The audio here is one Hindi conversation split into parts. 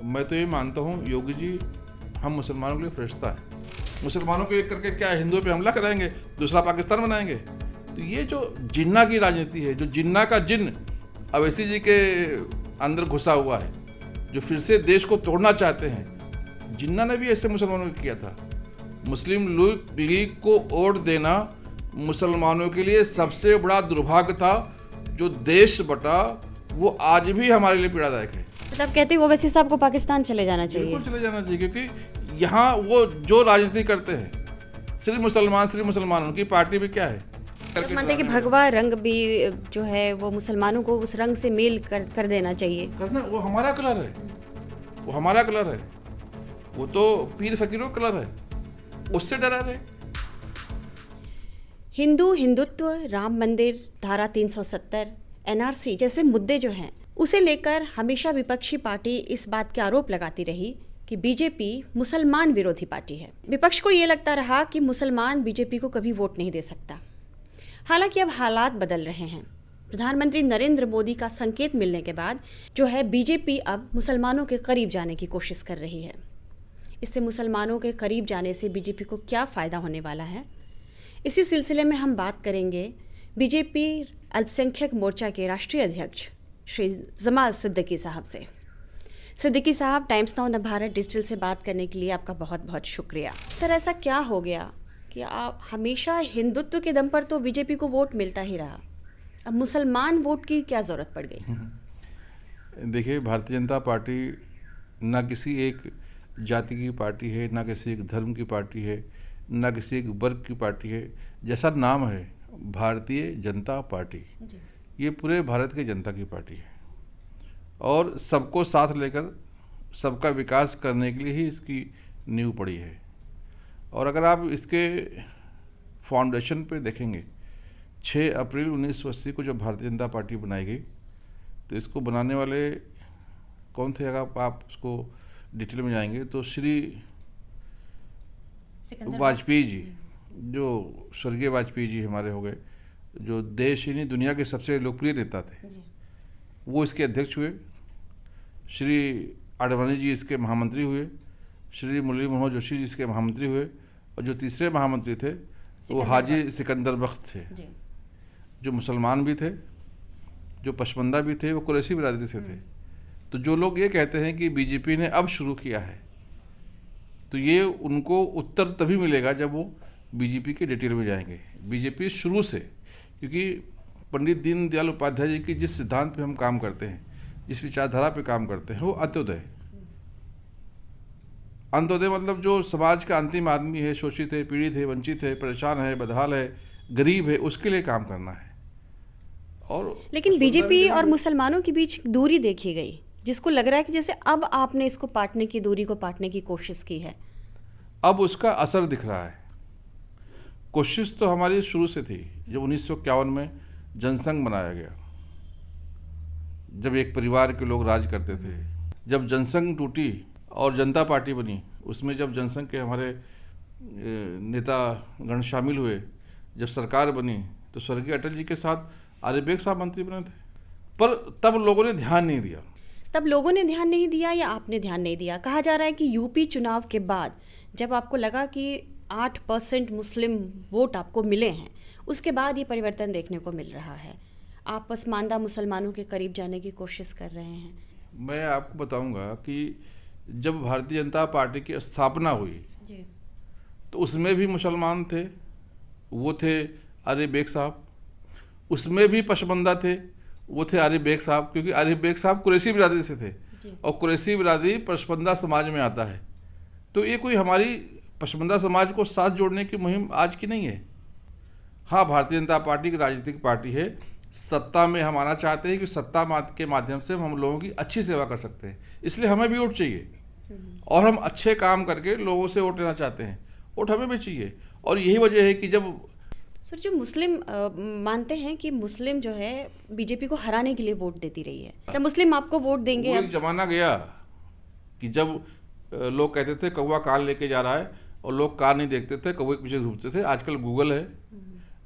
मैं तो ये मानता हूँ योगी जी हम मुसलमानों के लिए फरिश्ता है। मुसलमानों को एक करके क्या हिंदुओं पे हमला कराएंगे, दूसरा पाकिस्तान बनाएंगे। तो ये जो जिन्ना की राजनीति है, जो जिन्ना का जिन्न अवैसी जी के अंदर घुसा हुआ है, जो फिर से देश को तोड़ना चाहते हैं, जिन्ना ने भी ऐसे मुसलमानों को किया था। मुस्लिम लीग को वोट देना मुसलमानों के लिए सबसे बड़ा दुर्भाग्य था। जो देश बटा वो आज भी हमारे लिए पीड़ादायक है। मतलब कहते हैं ओवैसी साहब को पाकिस्तान चले जाना चाहिए। बिल्कुल चले जाना चाहिए, क्योंकि यहाँ वो जो राजनीति करते हैं सिर्फ मुसलमान, उनकी पार्टी भी क्या है तो मानते हैं कि भगवा रंग भी जो है वो मुसलमानों को उस रंग से मेल कर देना चाहिए। करना, वो हमारा कलर है, वो हमारा कलर है, वो तो पीर फकीरों का कलर है, उससे डरा रहे। हिंदुत्व, राम मंदिर, धारा 370, एनआरसी जैसे मुद्दे जो हैं उसे लेकर हमेशा विपक्षी पार्टी इस बात के आरोप लगाती रही कि बीजेपी मुसलमान विरोधी पार्टी है। विपक्ष को ये लगता रहा कि मुसलमान बीजेपी को कभी वोट नहीं दे सकता। हालांकि अब हालात बदल रहे हैं। प्रधानमंत्री नरेंद्र मोदी का संकेत मिलने के बाद जो है बीजेपी अब मुसलमानों के करीब जाने की कोशिश कर रही है। इससे मुसलमानों के करीब जाने से बीजेपी को क्या फ़ायदा होने वाला है, इसी सिलसिले में हम बात करेंगे बीजेपी अल्पसंख्यक मोर्चा के राष्ट्रीय अध्यक्ष श्री जमाल सिद्दीकी साहब से। सिद्दीकी साहब, टाइम्स नाउ भारत डिजिटल से बात करने के लिए आपका बहुत बहुत शुक्रिया। सर, ऐसा क्या हो गया कि आप हमेशा हिंदुत्व के दम पर तो बीजेपी को वोट मिलता ही रहा, अब मुसलमान वोट की क्या ज़रूरत पड़ गई? देखिए, भारतीय जनता पार्टी ना किसी एक जाति की पार्टी है, ना किसी एक धर्म की पार्टी है, ना किसी एक वर्ग की पार्टी है। जैसा नाम है भारतीय जनता पार्टी, ये पूरे भारत की जनता की पार्टी है और सबको साथ लेकर सबका विकास करने के लिए ही इसकी नींव पड़ी है। और अगर आप इसके फाउंडेशन पे देखेंगे, 6 अप्रैल 1980 को जब भारतीय जनता पार्टी बनाई गई, तो इसको बनाने वाले कौन थे? अगर आप उसको डिटेल में जाएंगे तो श्री वाजपेयी जी, जो स्वर्गीय वाजपेयी जी हमारे हो गए, जो देश ही नहीं दुनिया के सबसे लोकप्रिय नेता थे, वो इसके अध्यक्ष हुए। श्री आडवाणी जी इसके महामंत्री हुए, श्री मुरली मनोहर जोशी जी इसके महामंत्री हुए, और जो तीसरे महामंत्री थे वो हाजी सिकंदर बख्त थे, जो मुसलमान भी थे, जो पशमंदा भी थे, वो कुरैशी बिरादरी से थे। तो जो लोग ये कहते हैं कि बीजेपी ने अब शुरू किया है, तो ये उनको उत्तर तभी मिलेगा जब वो बीजेपी के डिटेल में जाएंगे। बीजेपी शुरू से, क्योंकि पंडित दीनदयाल उपाध्याय जी की जिस सिद्धांत पे हम काम करते हैं, जिस विचारधारा पे काम करते हैं, वो अंत्योदय। अंत्योदय मतलब जो समाज का अंतिम आदमी है, शोषित है, पीड़ित है, वंचित है, परेशान है, बदहाल है, गरीब है, उसके लिए काम करना है। और लेकिन बीजेपी और मुसलमानों के बीच दूरी देखी गई, जिसको लग रहा है कि जैसे अब आपने इसको पाटने की, दूरी को पाटने की कोशिश की है। अब उसका असर दिख रहा है। कोशिश तो हमारी शुरू से थी, जब 1951 में जनसंघ बनाया गया, जब एक परिवार के लोग राज करते थे। जब जनसंघ टूटी और जनता पार्टी बनी, उसमें जब जनसंघ के हमारे नेता गण शामिल हुए, जब सरकार बनी, तो स्वर्गीय अटल जी के साथ आर्य बेग साहब मंत्री बने थे। पर तब लोगों ने ध्यान नहीं दिया। तब लोगों ने ध्यान नहीं दिया या आपने ध्यान नहीं दिया? कहा जा रहा है कि यूपी चुनाव के बाद जब आपको लगा कि 8% मुस्लिम वोट आपको मिले हैं, उसके बाद ये परिवर्तन देखने को मिल रहा है। आप पसमानदा मुसलमानों के करीब जाने की कोशिश कर रहे हैं। मैं आपको बताऊंगा कि जब भारतीय जनता पार्टी की स्थापना हुई जी, तो उसमें भी मुसलमान थे, वो थे आर्य बेग साहब। उसमें भी पशमंदा थे, वो थे आर्य बेग साहब, क्योंकि आर्य बेग साहब कुरैशी बिरादरी से थे और कुरैशी बिरादरी पशमंदा समाज में आता है। तो ये कोई हमारी पशमंदा समाज को साथ जोड़ने की मुहिम आज की नहीं है। हाँ, भारतीय जनता पार्टी की राजनीतिक पार्टी है, सत्ता में हम आना चाहते हैं कि सत्ता के माध्यम से हम लोगों की अच्छी सेवा कर सकते हैं, इसलिए हमें भी वोट चाहिए और हम अच्छे काम करके लोगों से वोट लेना चाहते हैं। वोट हमें भी चाहिए और यही वजह है कि जब सर, जो मुस्लिम मानते हैं कि मुस्लिम जो है बीजेपी को हराने के लिए वोट देती रही है, जब मुस्लिम आपको वोट देंगे। वो एक जमाना गया कि जब लोग कहते थे कौवा कान लेके जा रहा है और लोग कान नहीं देखते थे, कौवे के पीछे घूमते थे। आजकल गूगल है,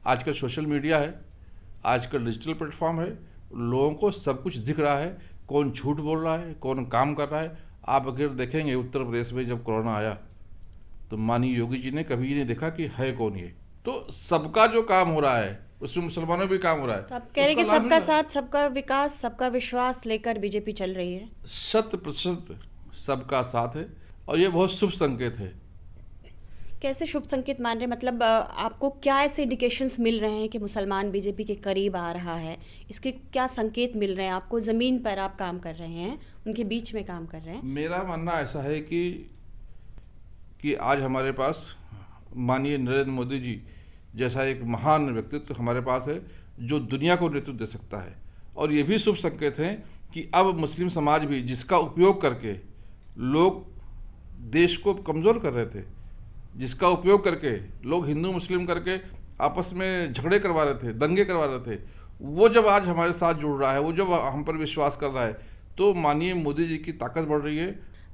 आजकल सोशल मीडिया है, आजकल डिजिटल प्लेटफॉर्म है, लोगों को सब कुछ दिख रहा है, कौन झूठ बोल रहा है, कौन काम कर रहा है। आप अगर देखेंगे उत्तर प्रदेश में जब कोरोना आया तो माननीय योगी जी ने कभी नहीं देखा कि है कौन ये। तो सबका जो काम हो रहा है उसमें मुसलमानों भी काम हो रहा है। तो आप कह रहे हैं कि उसका लाभ सबका मिल रहा है। साथ, सबका विकास, सबका विश्वास लेकर बीजेपी चल रही है। 100% सबका साथ है और ये बहुत शुभ संकेत है। कैसे शुभ संकेत मान रहे हैं? मतलब आपको क्या ऐसे इंडिकेशंस मिल रहे हैं कि मुसलमान बीजेपी के करीब आ रहा है? इसके क्या संकेत मिल रहे हैं आपको? ज़मीन पर आप काम कर रहे हैं, उनके बीच में काम कर रहे हैं। मेरा मानना ऐसा है कि आज हमारे पास माननीय नरेंद्र मोदी जी जैसा एक महान व्यक्तित्व हमारे पास है जो दुनिया को नेतृत्व दे सकता है। और ये भी शुभ संकेत हैं कि अब मुस्लिम समाज भी, जिसका उपयोग करके लोग देश को कमज़ोर कर रहे थे, जिसका उपयोग करके लोग हिंदू मुस्लिम करके आपस में झगड़े करवा रहे थे, दंगे करवा रहे थे, वो जब आज हमारे साथ जुड़ रहा है, वो जब हम पर विश्वास कर रहा है, तो माननीय मोदी जी की ताकत बढ़ रही है।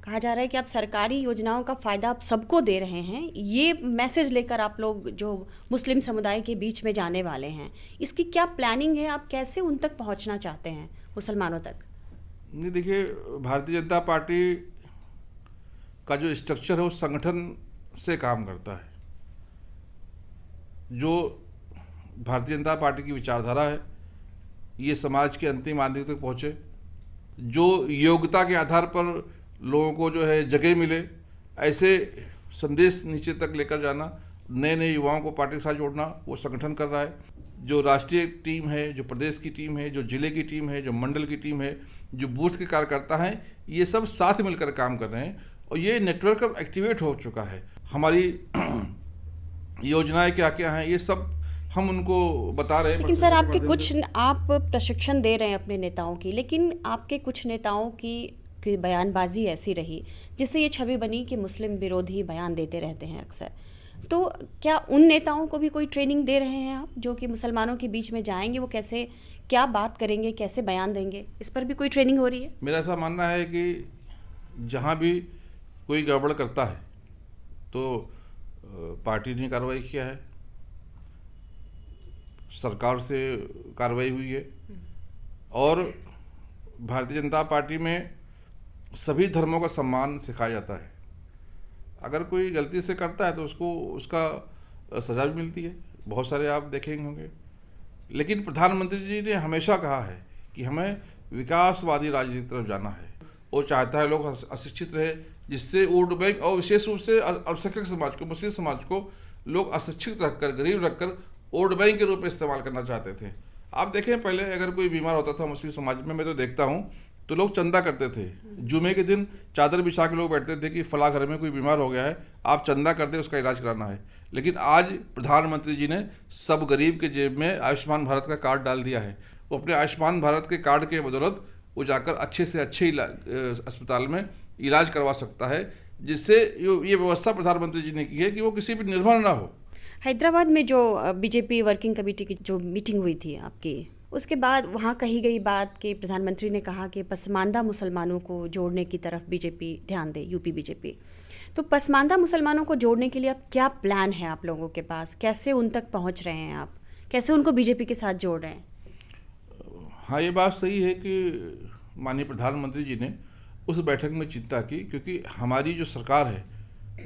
कहा जा रहा है कि आप सरकारी योजनाओं का फ़ायदा आप सबको दे रहे हैं। ये मैसेज लेकर आप लोग जो मुस्लिम समुदाय के बीच में जाने वाले हैं, इसकी क्या प्लानिंग है? आप कैसे उन तक पहुंचना चाहते हैं, मुसलमानों तक? नहीं, देखिए, भारतीय जनता पार्टी का जो स्ट्रक्चर है वो संगठन से काम करता है। जो भारतीय जनता पार्टी की विचारधारा है ये समाज के अंतिम आदमी तक पहुँचे, जो योग्यता के आधार पर लोगों को जो है जगह मिले, ऐसे संदेश नीचे तक लेकर जाना, नए नए युवाओं को पार्टी के साथ जोड़ना, वो संगठन कर रहा है। जो राष्ट्रीय टीम है, जो प्रदेश की टीम है, जो जिले की टीम है, जो मंडल की टीम है, जो बूथ के कार्यकर्ता हैं, ये सब साथ मिलकर काम कर रहे हैं और ये नेटवर्क अब एक्टिवेट हो चुका है। हमारी योजनाएं क्या क्या हैं ये सब हम उनको बता रहे हैं। लेकिन सर, आप प्रशिक्षण दे रहे हैं अपने नेताओं की, लेकिन आपके कुछ नेताओं की बयानबाजी ऐसी रही जिससे ये छवि बनी कि मुस्लिम विरोधी बयान देते रहते हैं अक्सर। तो क्या उन नेताओं को भी कोई ट्रेनिंग दे रहे हैं आप, जो कि मुसलमानों के बीच में जाएंगे, वो कैसे क्या बात करेंगे, कैसे बयान देंगे, इस पर भी कोई ट्रेनिंग हो रही है? मेरा ऐसा मानना है कि जहाँ भी कोई गड़बड़ करता है तो पार्टी ने कार्रवाई किया है, सरकार से कार्रवाई हुई है और भारतीय जनता पार्टी में सभी धर्मों का सम्मान सिखाया जाता है। अगर कोई गलती से करता है तो उसको उसका सज़ा भी मिलती है, बहुत सारे आप देखेंगे होंगे। लेकिन प्रधानमंत्री जी ने हमेशा कहा है कि हमें विकासवादी राजनीति की तरफ जाना है। वो चाहता है लोग अशिक्षित रहे, जिससे वोट बैंक और विशेष रूप से अल्पसंख्यक समाज को, मुस्लिम समाज को लोग अशिक्षित रखकर, गरीब रखकर वोट बैंक के रूप में इस्तेमाल करना चाहते थे। आप देखें, पहले अगर कोई बीमार होता था मुस्लिम समाज में, मैं तो देखता हूँ, तो लोग चंदा करते थे। जुमे के दिन चादर बिछा के लोग बैठते थे कि फला घर में कोई बीमार हो गया है, आप चंदा कर दे, उसका इलाज कराना है। लेकिन आज प्रधानमंत्री जी ने सब गरीब के जेब में आयुष्मान भारत का कार्ड डाल दिया है। वो अपने आयुष्मान भारत के कार्ड के बदौलत वो जाकर अच्छे से अच्छे अस्पताल में इलाज करवा सकता है, जिससे ये व्यवस्था प्रधानमंत्री जी ने की है कि वो किसी पर निर्भर ना हो। हैदराबाद में जो बीजेपी वर्किंग कमेटी की जो मीटिंग हुई थी आपकी, उसके बाद वहाँ कही गई बात कि प्रधानमंत्री ने कहा कि पसमानदा मुसलमानों को जोड़ने की तरफ बीजेपी ध्यान दे, यूपी बीजेपी। तो पसमानदा मुसलमानों को जोड़ने के लिए अब क्या प्लान है आप लोगों के पास? कैसे उन तक पहुँच रहे हैं आप? कैसे उनको बीजेपी के साथ जोड़ रहे हैं? हाँ, ये बात सही है कि माननीय प्रधानमंत्री जी ने उस बैठक में चिंता की, क्योंकि हमारी जो सरकार है,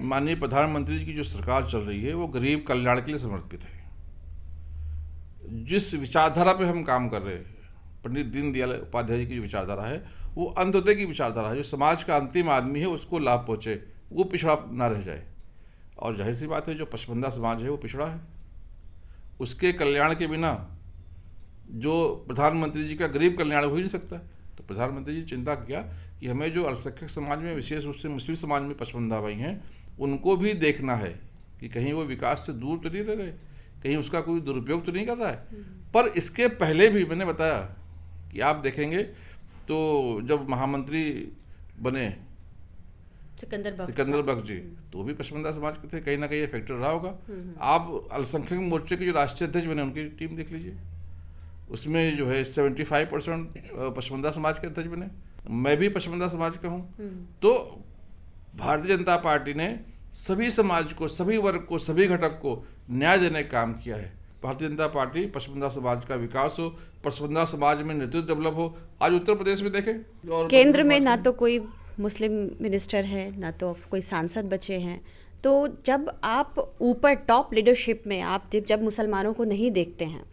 माननीय प्रधानमंत्री जी की जो सरकार चल रही है, वो गरीब कल्याण के लिए समर्पित है। जिस विचारधारा पे हम काम कर रहे हैं, पंडित दीनदयाल उपाध्याय जी की जो विचारधारा है, वो अंत्योदय की विचारधारा है। जो समाज का अंतिम आदमी है उसको लाभ पहुँचे, वो पिछड़ा ना रह जाए। और जाहिर सी बात है, जो पसमानदा समाज है वो पिछड़ा है, उसके कल्याण के बिना जो प्रधानमंत्री जी का गरीब कल्याण हो ही नहीं सकता। तो प्रधानमंत्री जी चिंता किया कि हमें जो अल्पसंख्यक समाज में, विशेष रूप से मुस्लिम समाज में पसमानदा भाई हैं, उनको भी देखना है कि कहीं वो विकास से दूर तो नहीं रह रहे, कहीं उसका कोई दुरुपयोग तो नहीं कर रहा है। पर इसके पहले भी मैंने बताया कि आप देखेंगे तो जब महामंत्री बने सिकंदर बख्श जी, तो भी पसमानदा समाज के थे, कहीं ना कहीं ये फैक्टर रहा होगा। आप अल्पसंख्यक मोर्चे के जो राष्ट्रीय अध्यक्ष बने, उनकी टीम देख लीजिए, उसमें जो है 75% पसमानदा समाज के अध्यक्ष बने। मैं भी पसमानदा समाज का हूँ। तो भारतीय जनता पार्टी ने सभी समाज को, सभी वर्ग को, सभी घटक को न्याय देने का काम किया है। भारतीय जनता पार्टी पसमानदा समाज का विकास हो, पसमानदा समाज में नेतृत्व डेवलप हो। आज उत्तर प्रदेश में देखें, और केंद्र में ना तो कोई मुस्लिम मिनिस्टर है, ना तो कोई सांसद बचे हैं। तो जब आप ऊपर टॉप लीडरशिप में आप जब मुसलमानों को नहीं देखते हैं,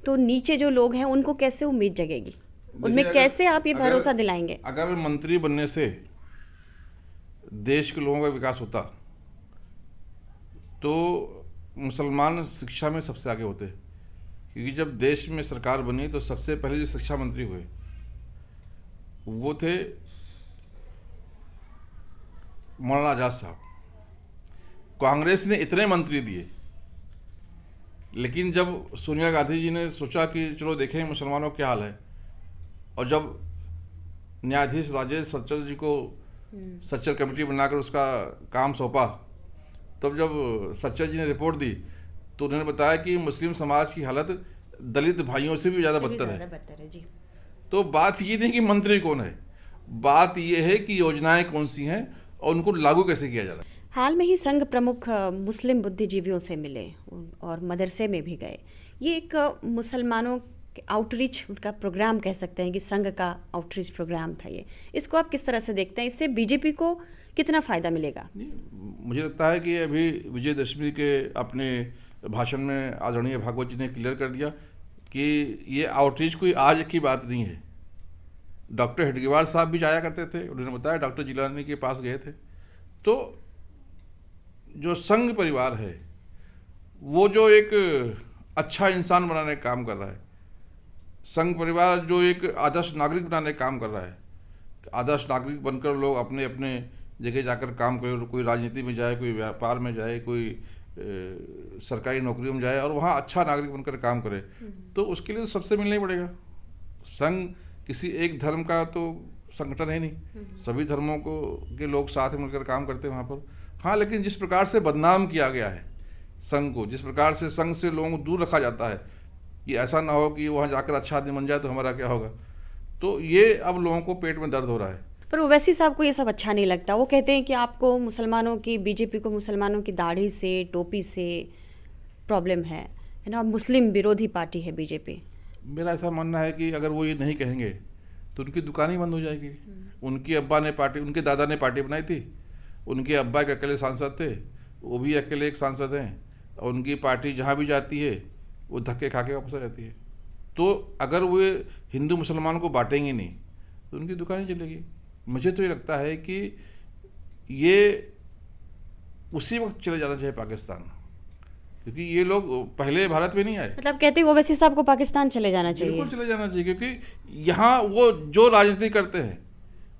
तो नीचे जो लोग हैं उनको कैसे उम्मीद जगेगी? उनमें कैसे आप ये भरोसा दिलाएंगे? अगर मंत्री बनने से देश के लोगों का विकास होता तो मुसलमान शिक्षा में सबसे आगे होते, क्योंकि जब देश में सरकार बनी तो सबसे पहले जो शिक्षा मंत्री हुए वो थे मौलाना आज़ाद साहब। कांग्रेस ने इतने मंत्री दिए, लेकिन जब सोनिया गांधी जी ने सोचा कि चलो देखें मुसलमानों का क्या हाल है, और जब न्यायाधीश राजेश सच्चर जी को सच्चर कमेटी बनाकर उसका काम सौंपा, तब जब सच्चर जी ने रिपोर्ट दी तो उन्होंने बताया कि मुस्लिम समाज की हालत दलित भाइयों से भी ज़्यादा बदतर है। जी। तो बात ये नहीं कि मंत्री कौन है, बात ये है कि योजनाएं कौन सी हैं और उनको लागू कैसे किया जा रहा है। हाल में ही संघ प्रमुख मुस्लिम बुद्धिजीवियों से मिले और मदरसे में भी गए। ये एक मुसलमानों आउटरीच उनका प्रोग्राम कह सकते हैं कि संघ का आउटरीच प्रोग्राम था ये। इसको आप किस तरह से देखते हैं? इससे बीजेपी को कितना फ़ायदा मिलेगा? मुझे लगता है कि अभी विजयदशमी के अपने भाषण में आदरणीय भागवत जी ने क्लियर कर दिया कि ये आउटरीच कोई आज की बात नहीं है। डॉक्टर हेडगेवार साहब भी जाया करते थे, उन्होंने बताया डॉक्टर जिलानी के पास गए थे। तो जो संघ परिवार है वो जो एक अच्छा इंसान बनाने का काम कर रहा है, संघ परिवार जो एक आदर्श नागरिक बनाने का काम कर रहा है, आदर्श नागरिक बनकर लोग अपने अपने जगह जाकर काम करें, कोई राजनीति में जाए, कोई व्यापार में जाए, कोई सरकारी नौकरियों में जाए और वहाँ अच्छा नागरिक बनकर काम करे, तो उसके लिए तो सबसे मिलना ही पड़ेगा। संघ किसी एक धर्म का तो संगठन है नहीं, सभी धर्मों को के लोग साथ मिलकर काम करते हैं वहाँ पर। हाँ, लेकिन जिस प्रकार से बदनाम किया गया है संघ को, जिस प्रकार से संघ से लोगों को दूर रखा जाता है कि ऐसा ना हो कि वहाँ जाकर अच्छा आदमी बन जाए तो हमारा क्या होगा, तो ये अब लोगों को पेट में दर्द हो रहा है। पर ओवैसी साहब को ये सब अच्छा नहीं लगता। वो कहते हैं कि आपको मुसलमानों की, बीजेपी को मुसलमानों की दाढ़ी से, टोपी से प्रॉब्लम है ना, मुस्लिम विरोधी पार्टी है बीजेपी। मेरा ऐसा मानना है कि अगर वो ये नहीं कहेंगे तो उनकी दुकान ही बंद हो जाएगी। उनके अब्बा ने पार्टी, उनके दादा ने पार्टी बनाई थी, उनके अब्बा के अकेले सांसद थे, वो भी अकेले एक सांसद हैं, और उनकी पार्टी जहाँ भी जाती है वो धक्के खा के वापस आ जाती है। तो अगर वो हिंदू मुसलमानों को बांटेंगे नहीं तो उनकी दुकान ही चलेगी। मुझे तो ये लगता है कि ये उसी वक्त चले जाना चाहिए पाकिस्तान, क्योंकि ये लोग पहले भारत में नहीं आए। मतलब कहते हैं ओवैसी साहब को पाकिस्तान चले जाना चाहिए। बिल्कुल चले जाना चाहिए, क्योंकि यहाँ वो जो राजनीति करते हैं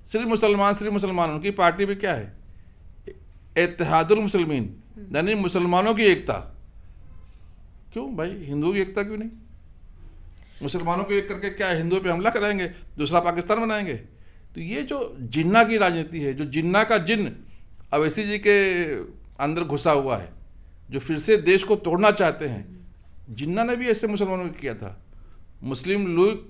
सिर्फ मुसलमान, उनकी पार्टी में क्या है, इत्तेहादुल मुसलमीन, यानी मुसलमानों की एकता। क्यों भाई, हिंदुओं की एकता क्यों नहीं? मुसलमानों को एक करके क्या हिंदुओं पे हमला कराएंगे, दूसरा पाकिस्तान बनाएंगे? तो ये जो जिन्ना की राजनीति है, जो जिन्ना का जिन्न अवैसी जी के अंदर घुसा हुआ है, जो फिर से देश को तोड़ना चाहते हैं, जिन्ना ने भी ऐसे मुसलमानों को किया था। मुस्लिम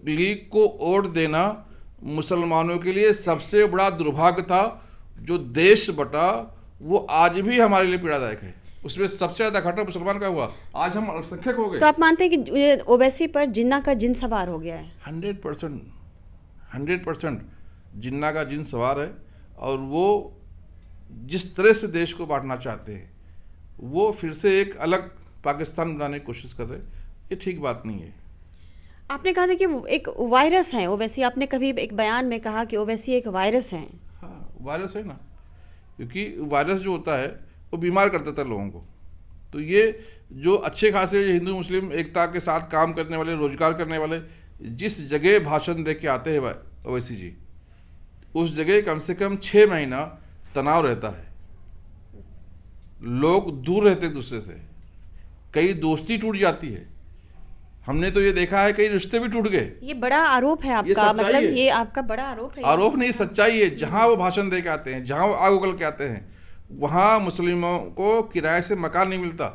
लीग को वोट देना मुसलमानों के लिए सबसे बड़ा दुर्भाग्य था। जो देश बटा वो आज भी हमारे लिए पीड़ादायक है, उसमें सबसे ज़्यादा घाटा मुसलमान का हुआ। आज हम अल्पसंख्यक हो गए। तो आप मानते हैं कि ओवैसी पर जिन्ना का जिन सवार हो गया है? 100% जिन्ना का जिन सवार है, और वो जिस तरह से देश को बांटना चाहते हैं, वो फिर से एक अलग पाकिस्तान बनाने की कोशिश कर रहे हैं। ये ठीक बात नहीं है। आपने कहा था कि एक वायरस है ओवैसी, आपने कभी एक बयान में कहा कि ओवैसी एक वायरस है। हाँ, वायरस है ना, क्योंकि वायरस जो होता है वो बीमार कर देता है लोगों को। तो ये जो अच्छे खासे हिंदू मुस्लिम एकता के साथ काम करने वाले, रोजगार करने वाले, जिस जगह भाषण दे के आते हैं ओवैसी जी, उस जगह कम से कम 6 महीना तनाव रहता है, लोग दूर रहते एक दूसरे से, कई दोस्ती टूट जाती है। हमने तो ये देखा है कई रिश्ते भी टूट गए। ये बड़ा आरोप है आपका, मतलब ये आपका बड़ा आरोप है? आरोप नहीं, सच्चाई है। जहां वो भाषण दे के आते हैं, जहां वो आग उगल के आते हैं, वहां मुस्लिमों को किराए से मकान नहीं मिलता।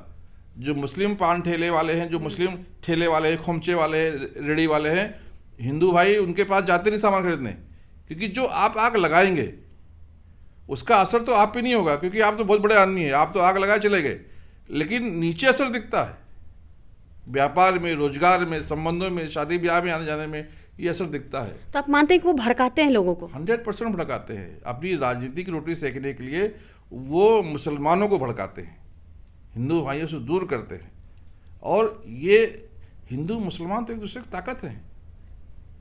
जो मुस्लिम पान ठेले वाले हैं, जो मुस्लिम ठेले वाले हैं, खोमचे वाले हैं, रेडी वाले हैं, हिंदू भाई उनके पास जाते नहीं सामान खरीदने, क्योंकि जो आप आग लगाएंगे उसका असर तो आप पे नहीं होगा, क्योंकि आप तो बहुत बड़े आदमी हैं, आप तो आग लगाए चले गए, लेकिन नीचे असर दिखता है। व्यापार में, रोजगार में, संबंधों में, शादी ब्याह में आने जाने में ये असर दिखता है। तो आप मानते हैं कि वो भड़काते हैं लोगों को? 100% भड़काते हैं। अपनी राजनीति की रोटी सेकने के लिए वो मुसलमानों को भड़काते हैं, हिंदू भाइयों से दूर करते हैं। और ये हिंदू मुसलमान तो एक दूसरे की ताकत है,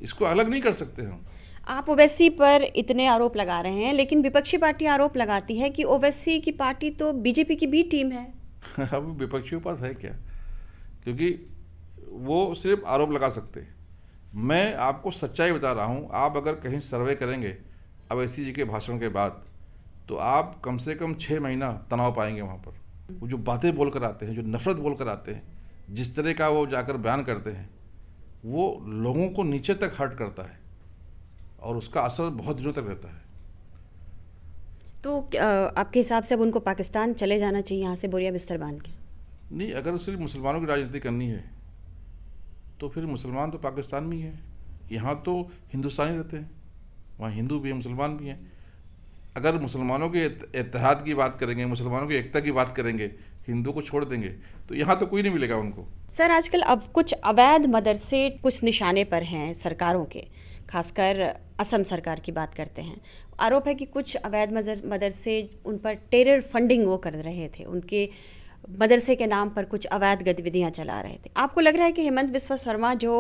इसको अलग नहीं कर सकते हम। आप ओवैसी पर इतने आरोप लगा रहे हैं, लेकिन विपक्षी पार्टी आरोप लगाती है कि ओवैसी की पार्टी तो बीजेपी की बी टीम है। अब विपक्षियों के पास है क्या, क्योंकि वो सिर्फ आरोप लगा सकते हैं। मैं आपको सच्चाई बता रहा हूँ। आप अगर कहीं सर्वे करेंगे अवैसी जी के भाषण के बाद, तो आप कम से कम 6 महीना तनाव पाएंगे वहाँ पर। वो जो बातें बोल कर आते हैं, जो नफरत बोल कर आते हैं, जिस तरह का वो जाकर बयान करते हैं, वो लोगों को नीचे तक हर्ट करता है और उसका असर बहुत दिनों तक रहता है। तो आपके हिसाब से अब उनको पाकिस्तान चले जाना चाहिए यहाँ से बोरिया बिस्तर बांध के? नहीं, अगर सिर्फ मुसलमानों की राजनीति करनी है तो फिर मुसलमान तो पाकिस्तान में ही है। यहाँ तो हिंदुस्तानी रहते हैं, वहाँ हिंदू भी हैं, मुसलमान भी हैं। अगर मुसलमानों के इत्तेहाद की बात करेंगे, मुसलमानों की एकता की बात करेंगे, हिंदू को छोड़ देंगे, तो यहाँ तो कोई नहीं मिलेगा उनको। सर, आजकल अब कुछ अवैध मदरसे कुछ निशाने पर हैं सरकारों के, खासकर असम सरकार की बात करते हैं। आरोप है कि कुछ अवैध मदरसे उन पर टेरर फंडिंग वो कर रहे थे, उनके मदरसे के नाम पर कुछ अवैध गतिविधियां चला रहे थे। आपको लग रहा है कि हेमंत बिस्वा शर्मा जो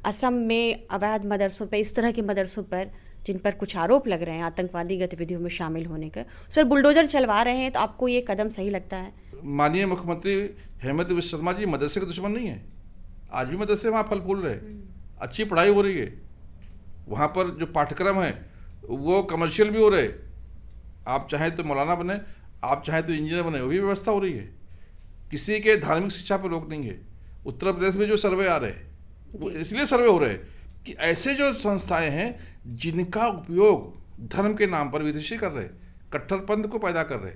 असम में अवैध मदरसों पर, इस तरह के मदरसों पर जिन पर कुछ आरोप लग रहे हैं आतंकवादी गतिविधियों में शामिल होने का, उस पर बुलडोजर चलवा रहे हैं, तो आपको ये कदम सही लगता है? माननीय मुख्यमंत्री हेमंत बिस्वा शर्मा जी मदरसे के दुश्मन नहीं है। आज भी मदरसे वहाँ फल फूल रहे, अच्छी पढ़ाई हो रही है, वहाँ पर जो पाठ्यक्रम है वो कमर्शियल भी हो रहे। आप चाहें तो मौलाना बने, आप चाहें तो इंजीनियर बने, वो भी व्यवस्था हो रही है। किसी के धार्मिक शिक्षा पर रोक नहीं है। उत्तर प्रदेश में जो सर्वे आ रहे हैं वो इसलिए सर्वे हो रहे हैं कि ऐसे जो संस्थाएं हैं जिनका उपयोग धर्म के नाम पर विदेशी कर रहे, कट्टरपंथ को पैदा कर रहे,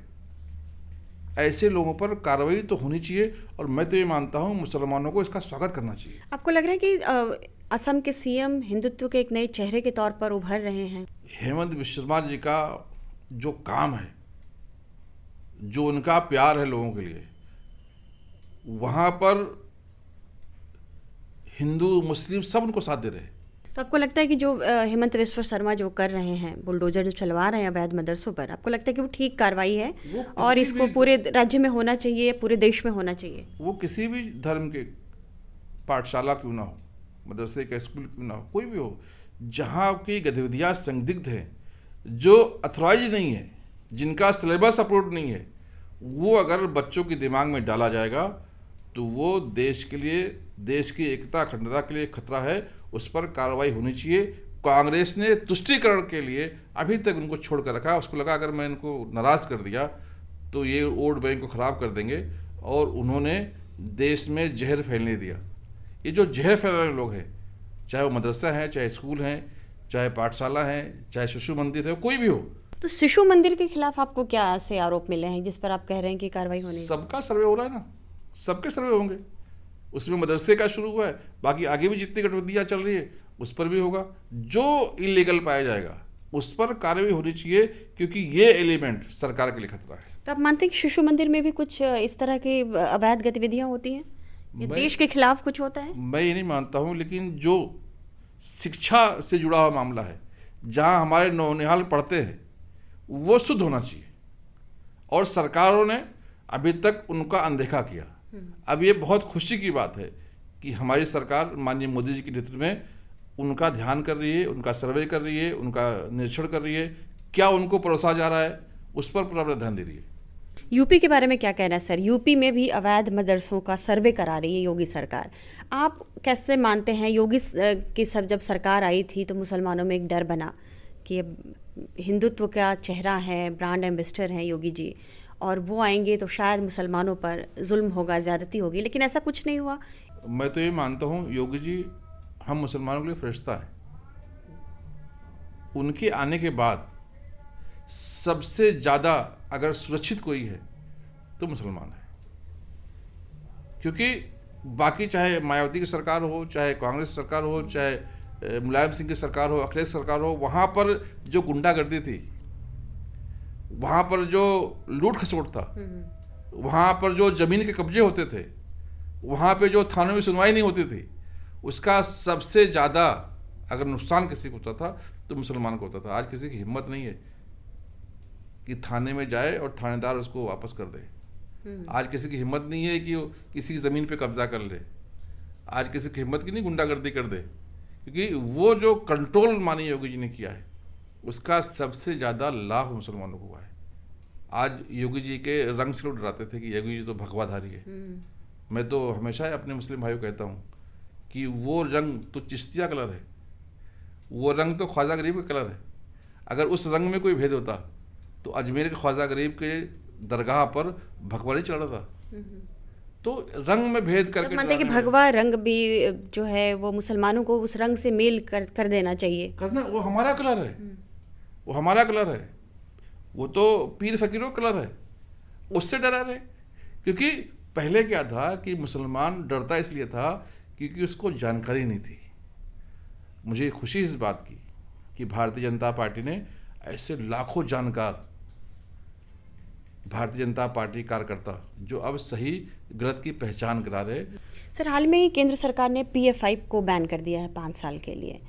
ऐसे लोगों पर कार्रवाई तो होनी चाहिए। और मैं तो ये मानता हूँ मुसलमानों को इसका स्वागत करना चाहिए। आपको लग रहा है कि असम के सीएम हिंदुत्व के एक नए चेहरे के तौर पर उभर रहे हैं? हेमंत बिस्वा शर्मा जी का जो काम है, जो उनका प्यार है लोगों के लिए, वहाँ पर हिंदू मुस्लिम सब उनको साथ दे रहे हैं। तो आपको लगता है कि जो हेमंत बिस्वा शर्मा जो कर रहे हैं, बुलडोजर जो चलवा रहे हैं अवैध मदरसों पर, आपको लगता है कि वो ठीक कार्रवाई है और इसको पूरे राज्य में होना चाहिए, पूरे देश में होना चाहिए? वो किसी भी धर्म के पाठशाला क्यों ना हो, मदरसे का स्कूल क्यों ना हो, कोई भी हो, जहाँ की गतिविधियाँ संदिग्ध हैं, जो अथॉराइज नहीं है, जिनका सिलेबस अप्रूव नहीं है, वो अगर बच्चों के दिमाग में डाला जाएगा तो वो देश के लिए, देश की एकता अखंडता के लिए खतरा है। उस पर कार्रवाई होनी चाहिए। कांग्रेस ने तुष्टीकरण के लिए अभी तक उनको छोड़ कर रखा। उसको लगा अगर मैं इनको नाराज़ कर दिया तो ये वोट बैंक को ख़राब कर देंगे, और उन्होंने देश में जहर फैलने दिया। ये जो जहर फैला रहे लोग हैं, चाहे वो मदरसा है, चाहे स्कूल हैं, चाहे पाठशाला है, चाहे शिशु मंदिर है, कोई भी हो। तो शिशु मंदिर के खिलाफ आपको क्या ऐसे आरोप मिले हैं जिस पर आप कह रहे हैं कि कार्रवाई होनी? सबका सर्वे हो रहा है ना, सबके सर्वे होंगे। उसमें मदरसे का शुरू हुआ है, बाकी आगे भी जितनी गतिविधियाँ चल रही है उस पर भी होगा। जो इलीगल पाया जाएगा उस पर कार्रवाई होनी चाहिए, क्योंकि ये एलिमेंट सरकार के लिए खतरा है। तो आप मानते हैं कि शिशु मंदिर में भी कुछ इस तरह की अवैध गतिविधियां होती हैं? ये देश के खिलाफ कुछ होता है? मैं ये नहीं मानता हूँ, लेकिन जो शिक्षा से जुड़ा हुआ मामला है, जहाँ हमारे नौनिहाल पढ़ते हैं, वो शुद्ध होना चाहिए। और सरकारों ने अभी तक उनका अनदेखा किया। अब ये बहुत खुशी की बात है कि हमारी सरकार माननीय मोदी जी के नेतृत्व में उनका ध्यान कर रही है, उनका सर्वे कर रही है, उनका निरीक्षण कर रही है, क्या उनको परोसा जा रहा है उस पर पूरा ध्यान दे रही है। यूपी के बारे में क्या कहना है सर? यूपी में भी अवैध मदरसों का सर्वे करा रही है योगी सरकार। आप कैसे मानते हैं, योगी की जब सरकार आई थी तो मुसलमानों में एक डर बना कि हिंदुत्व का चेहरा है, ब्रांड एम्बेसडर हैं योगी जी, और वो आएंगे तो शायद मुसलमानों पर जुल्म होगा, ज़्यादती होगी, लेकिन ऐसा कुछ नहीं हुआ। मैं तो ये मानता हूँ योगी जी हम मुसलमानों के लिए फरिश्ता है। उनके आने के बाद सबसे ज़्यादा अगर सुरक्षित कोई है तो मुसलमान है, क्योंकि बाकी चाहे मायावती की सरकार हो, चाहे कांग्रेस सरकार हो, चाहे मुलायम सिंह की सरकार हो, अखिलेश सरकार हो, वहाँ पर जो गुंडागर्दी थी, वहाँ पर जो लूट खसोट था, वहाँ पर जो ज़मीन के कब्जे होते थे, वहाँ पे जो थानों में सुनवाई नहीं होती थी, उसका सबसे ज़्यादा अगर नुकसान किसी को होता था तो मुसलमान को होता था। आज किसी की हिम्मत नहीं है कि थाने में जाए और थानेदार उसको वापस कर दे। आज किसी की हिम्मत नहीं है कि वो किसी की ज़मीन पे कब्जा कर ले। आज किसी की हिम्मत की नहीं गुंडागर्दी कर दे, क्योंकि वो जो कंट्रोल माननीय योगी जी ने किया है उसका सबसे ज़्यादा लाभ मुसलमानों को हुआ है। आज योगी जी के रंग से लोग डराते थे कि योगी जी तो भगवाधारी है। मैं तो हमेशा अपने मुस्लिम भाइयों को कहता हूँ कि वो रंग तो चिश्तिया कलर है, वो रंग तो ख्वाजा गरीब का कलर है। अगर उस रंग में कोई भेद होता तो अजमेर के ख्वाजा गरीब के दरगाह पर भगवा नहीं चढ़ रहा था। तो रंग में भेद करके तो मानते हैं कि भगवा रंग भी जो है वो मुसलमानों को उस रंग से मेल कर देना चाहिए। करना, वो हमारा कलर है, वो हमारा कलर है, वो तो पीर फकीरों का कलर है, उससे डरा रहे। क्योंकि पहले क्या था कि मुसलमान डरता इसलिए था क्योंकि उसको जानकारी नहीं थी। मुझे खुशी इस बात की कि भारतीय जनता पार्टी ने ऐसे लाखों जानकार भारतीय जनता पार्टी कार्यकर्ता जो अब सही गलत की पहचान करा रहे। सर, हाल में ही केंद्र सरकार ने PF5 को बैन कर दिया है 5 साल के लिए।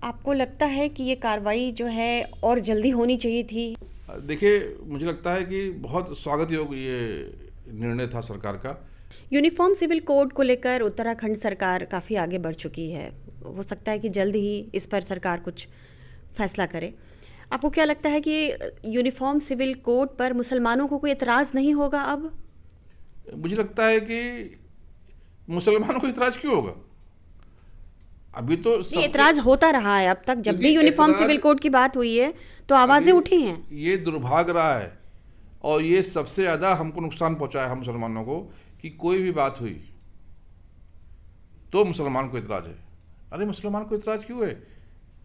आपको लगता है कि ये कार्रवाई जो है और जल्दी होनी चाहिए थी? देखिए, मुझे लगता है कि बहुत स्वागत योग्य ये निर्णय था सरकार का। यूनिफॉर्म सिविल कोड को लेकर उत्तराखंड सरकार काफ़ी आगे बढ़ चुकी है। हो सकता है कि जल्द ही इस पर सरकार कुछ फैसला करे। आपको क्या लगता है कि यूनिफॉर्म सिविल कोड पर मुसलमानों को कोई एतराज़ नहीं होगा अब? मुझे लगता है कि मुसलमानों को एतराज़ क्यों होगा? अभी तो एतराज़ होता रहा है अब तक। जब भी यूनिफॉर्म सिविल कोड की बात हुई है तो आवाज़ें उठी हैं। ये दुर्भाग्य रहा है और ये सबसे ज़्यादा हमको नुकसान पहुंचाया हम मुसलमानों को कि कोई भी बात हुई तो मुसलमान को इतराज़ है। अरे मुसलमान को इतराज़ क्यों है?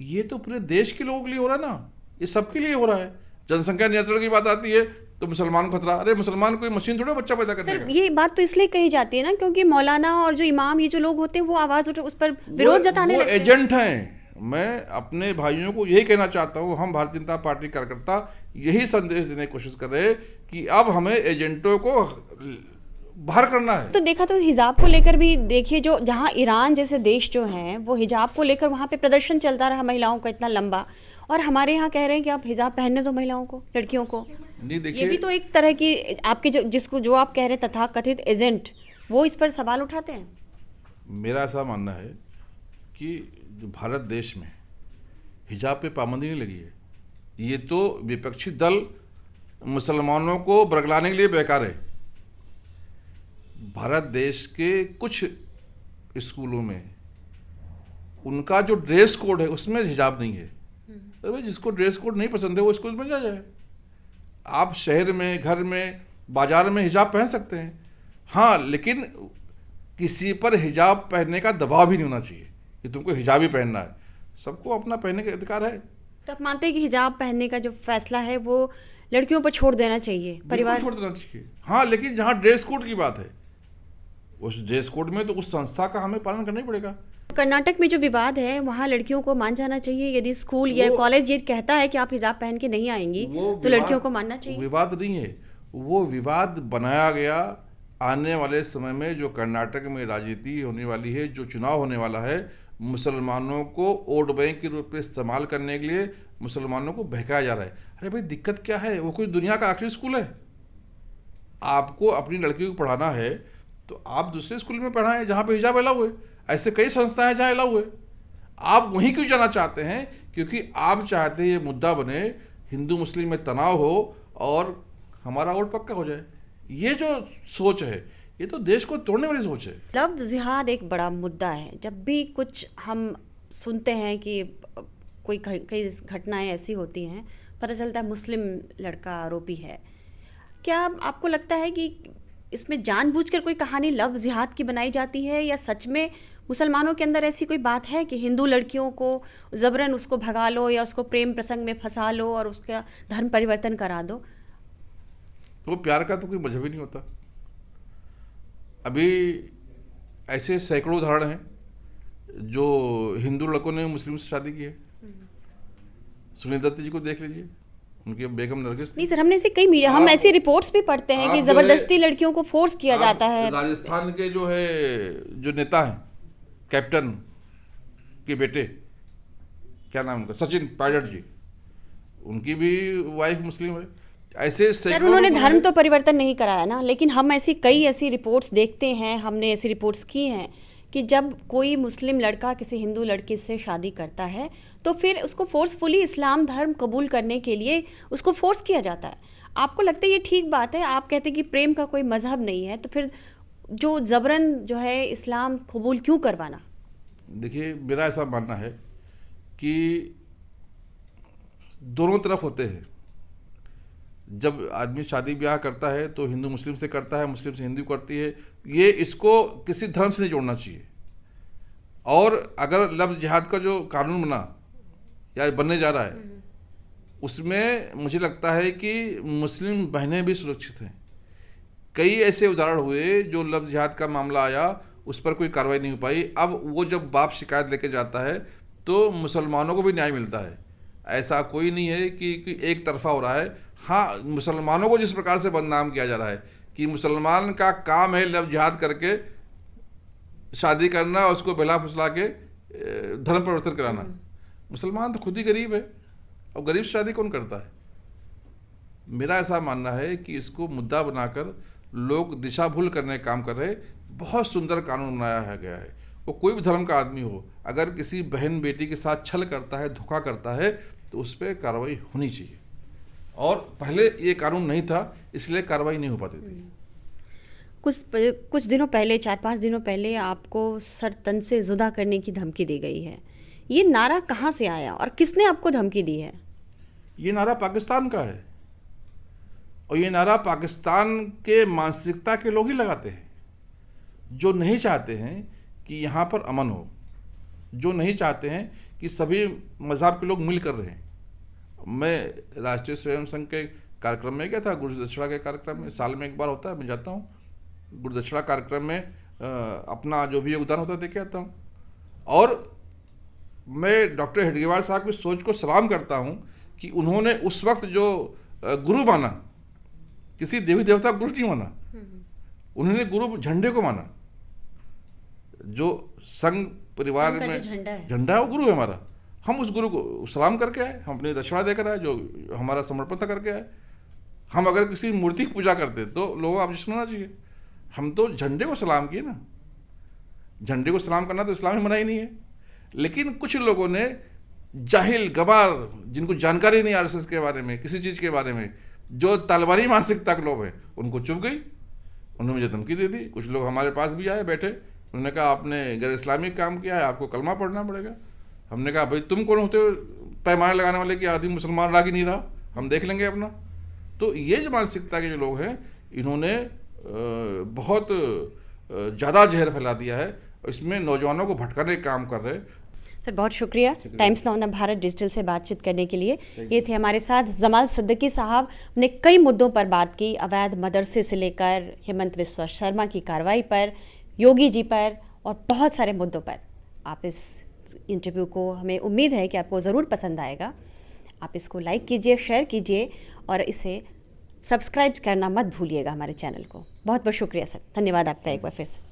ये तो पूरे देश के लोगों के लिए हो रहा है ना, ये सबके लिए हो रहा है। जनसंख्या नियंत्रण की बात आती है तो मुसलमान को खतरा। अरे मुसलमान कोई मशीन थोड़ा बच्चा पैदा करने का। ये बात तो इसलिए कही जाती है ना क्योंकि मौलाना और जो इमाम, ये जो लोग होते हैं वो आवाज़ उस पर विरोध जताने लगते हैं। एजेंट हैं। मैं अपने भाइयों को यही कहना चाहता हूँ, हम भारतीय जनता पार्टी कार्यकर्ता यही संदेश देने की कोशिश कर रहे हैं कि अब हमें एजेंटों को बाहर करना है। तो देखा तो हिजाब को लेकर भी देखिए, जो जहाँ ईरान जैसे देश जो हैं वो हिजाब को लेकर वहाँ पे प्रदर्शन चलता रहा महिलाओं का इतना लंबा, और हमारे यहाँ कह रहे हैं कि आप हिजाब पहनने दो महिलाओं को, लड़कियों को। नहीं, देखिए, ये भी तो एक तरह की आपके जो आप कह रहे हैं तथाकथित एजेंट, वो इस पर सवाल उठाते हैं। मेरा ऐसा मानना है कि जो भारत देश में हिजाब पे पाबंदी नहीं लगी है, ये तो विपक्षी दल मुसलमानों को बरगलाने के लिए बेकार है। भारत देश के कुछ स्कूलों में उनका जो ड्रेस कोड है उसमें हिजाब नहीं है। अरे भाई, जिसको ड्रेस कोड नहीं पसंद है वो स्कूल में जा जाए। आप शहर में, घर में, बाजार में हिजाब पहन सकते हैं, हाँ, लेकिन किसी पर हिजाब पहनने का दबाव भी नहीं होना चाहिए कि तुमको हिजाब ही पहनना है। सबको अपना पहनने का अधिकार है। तो आप मानते हैं कि हिजाब पहनने का जो फैसला है वो लड़कियों पर छोड़ देना चाहिए, परिवार छोड़ देना चाहिए, हाँ, लेकिन जहाँ ड्रेस कोड की बात है उस ड्रेस कोड में तो उस संस्था का हमें पालन करना ही पड़ेगा। कर्नाटक में जो विवाद है वहाँ लड़कियों को मान जाना चाहिए। यदि स्कूल या कॉलेज ये कहता है कि आप हिजाब पहन के नहीं आएंगी तो लड़कियों को मानना चाहिए। विवाद नहीं है, वो विवाद बनाया गया आने वाले समय में जो कर्नाटक में राजनीति होने वाली है, जो चुनाव होने वाला है, मुसलमानों को वोट बैंक के रूप में इस्तेमाल करने के लिए मुसलमानों को बहकाया जा रहा है। अरे भाई, दिक्कत क्या है? वो कोई दुनिया का आखिरी स्कूल है? आपको अपनी लड़कियों को पढ़ाना है तो आप दूसरे स्कूल में पढ़ाएं जहाँ पे हिजाब अलाउ है। ऐसे कई संस्थाएं हैं जहाँ अलाउ है। आप वहीं क्यों जाना चाहते हैं? क्योंकि आप चाहते हैं ये मुद्दा बने, हिंदू मुस्लिम में तनाव हो और हमारा वोट पक्का हो जाए। ये जो सोच है ये तो देश को तोड़ने वाली सोच है। लव जिहाद एक बड़ा मुद्दा है। जब भी कुछ हम सुनते हैं कि कोई कई घटनाएं ऐसी होती हैं, पता चलता है मुस्लिम लड़का आरोपी है। क्या आपको लगता है कि इसमें जानबूझकर कोई कहानी लव जिहाद की बनाई जाती है, या सच में मुसलमानों के अंदर ऐसी कोई बात है कि हिंदू लड़कियों को ज़बरन उसको भगा लो या उसको प्रेम प्रसंग में फंसा लो और उसका धर्म परिवर्तन करा दो? तो प्यार का तो कोई मजहब ही नहीं होता। अभी ऐसे सैकड़ों उदाहरण हैं जो हिंदू लड़कों ने मुस्लिम से शादी की है। सुनील दत्त जी को देख लीजिए, उनकी बेगम नरगिस। नहीं सर, हमने ऐसे कई मीडिया हम ऐसी रिपोर्ट्स भी पढ़ते हैं कि जबरदस्ती लड़कियों को फोर्स किया जाता है। राजस्थान के जो नेता हैं, कैप्टन के बेटे, क्या नाम उनका, सचिन पायलट जी, उनकी भी वाइफ मुस्लिम है। ऐसे सर उन्होंने धर्म तो परिवर्तन नहीं कराया ना, लेकिन हम कई ऐसी रिपोर्ट्स देखते हैं, हमने ऐसी रिपोर्ट्स की हैं कि जब कोई मुस्लिम लड़का किसी हिंदू लड़की से शादी करता है तो फिर उसको फोर्सफुली इस्लाम धर्म कबूल करने के लिए उसको फोर्स किया जाता है। आपको लगता है ये ठीक बात है? आप कहते हैं कि प्रेम का कोई मजहब नहीं है, तो फिर जो जबरन जो है इस्लाम कबूल क्यों करवाना? देखिए, मेरा ऐसा मानना है कि दोनों तरफ होते हैं। जब आदमी शादी ब्याह करता है तो हिंदू मुस्लिम से करता है, मुस्लिम से हिंदू करती है, ये इसको किसी धर्म से नहीं जोड़ना चाहिए। और अगर लफ्ज़ जिहाद का जो कानून बना या बनने जा रहा है, उसमें मुझे लगता है कि मुस्लिम बहनें भी सुरक्षित हैं। कई ऐसे उदाहरण हुए जो लफ्ज़ जिहाद का मामला आया, उस पर कोई कार्रवाई नहीं हो पाई। अब वो जब बाप शिकायत लेके जाता है तो मुसलमानों को भी न्याय मिलता है। ऐसा कोई नहीं है कि एक तरफा हो रहा है। हाँ, मुसलमानों को जिस प्रकार से बदनाम किया जा रहा है कि मुसलमान का काम है लफ्ज़ जिहाद करके शादी करना, उसको बहला फुसला के धर्म परिवर्तन कराना। मुसलमान तो खुद ही गरीब है, और गरीब से शादी कौन करता है? मेरा ऐसा मानना है कि इसको मुद्दा बनाकर लोग दिशा भूल करने का काम कर रहे हैं। बहुत सुंदर कानून बनाया गया है। वो कोई भी धर्म का आदमी हो, अगर किसी बहन बेटी के साथ छल करता है, धोखा करता है, तो उस पर कार्रवाई होनी चाहिए। और पहले ये कानून नहीं था, इसलिए कार्रवाई नहीं हो पाती थी। कुछ दिनों पहले, 4-5 दिनों पहले आपको सर तन से जुदा करने की धमकी दी गई है। ये नारा कहाँ से आया और किसने आपको धमकी दी है? ये नारा पाकिस्तान का है, और ये नारा पाकिस्तान के मानसिकता के लोग ही लगाते हैं, जो नहीं चाहते हैं कि यहाँ पर अमन हो, जो नहीं चाहते हैं कि सभी मज़हब के लोग मिल कर रहें। मैं राष्ट्रीय स्वयं संघ के कार्यक्रम में गया था, गुरुदक्षिणा के कार्यक्रम में, साल में एक बार होता है, मैं जाता हूँ गुरुदक्षिणा कार्यक्रम में, अपना जो भी योगदान होता है देके आता हूँ। और मैं डॉक्टर हेडगेवार साहब की सोच को सलाम करता हूँ कि उन्होंने उस वक्त जो गुरु माना, किसी देवी देवता को गुरु नहीं माना, उन्होंने गुरु झंडे को माना। जो संघ परिवार में झंडा है वो गुरु है हमारा। हम उस गुरु को सलाम करके आए, हम अपनी दक्षिणा देकर आए, जो हमारा समर्पण था करके आए। हम अगर किसी मूर्ति की पूजा करते तो लोगों को आप जिसमें होना चाहिए, हम तो झंडे को सलाम किए ना। झंडे को सलाम करना तो इस्लाम में मना ही नहीं है। लेकिन कुछ लोगों ने जाहिल गवार, जिनको जानकारी नहीं आरएसएस के बारे में, किसी चीज़ के बारे में, जो तलवारी मानसिकता के लोग हैं, उनको चुभ गई, उन्होंने मुझे धमकी दे दी। कुछ लोग हमारे पास भी आए, बैठे, उन्होंने कहा आपने गैर इस्लामिक काम किया है, आपको कलमा पढ़ना पड़ेगा। हमने कहा भाई तुम कौन होते हो पैमाने लगाने वाले कि आदमी मुसलमान लाग ही नहीं रहा, हम देख लेंगे अपना। तो ये जो मानसिकता के जो लोग हैं, इन्होंने बहुत ज़्यादा जहर फैला दिया है, इसमें नौजवानों को भटकाने का काम कर रहे हैं। सर बहुत शुक्रिया टाइम्स नाउ भारत डिजिटल से बातचीत करने के लिए। ये थे हमारे साथ जमाल सिद्दीकी साहब। हमने कई मुद्दों पर बात की, अवैध मदरसे से लेकर हेमंत बिस्वा शर्मा की कार्रवाई पर, योगी जी पर, और बहुत सारे मुद्दों पर। आप इस इंटरव्यू को, हमें उम्मीद है कि आपको ज़रूर पसंद आएगा। आप इसको लाइक कीजिए, शेयर कीजिए, और इसे सब्सक्राइब करना मत भूलिएगा हमारे चैनल को। बहुत बहुत शुक्रिया सर, धन्यवाद आपका एक बार फिर से।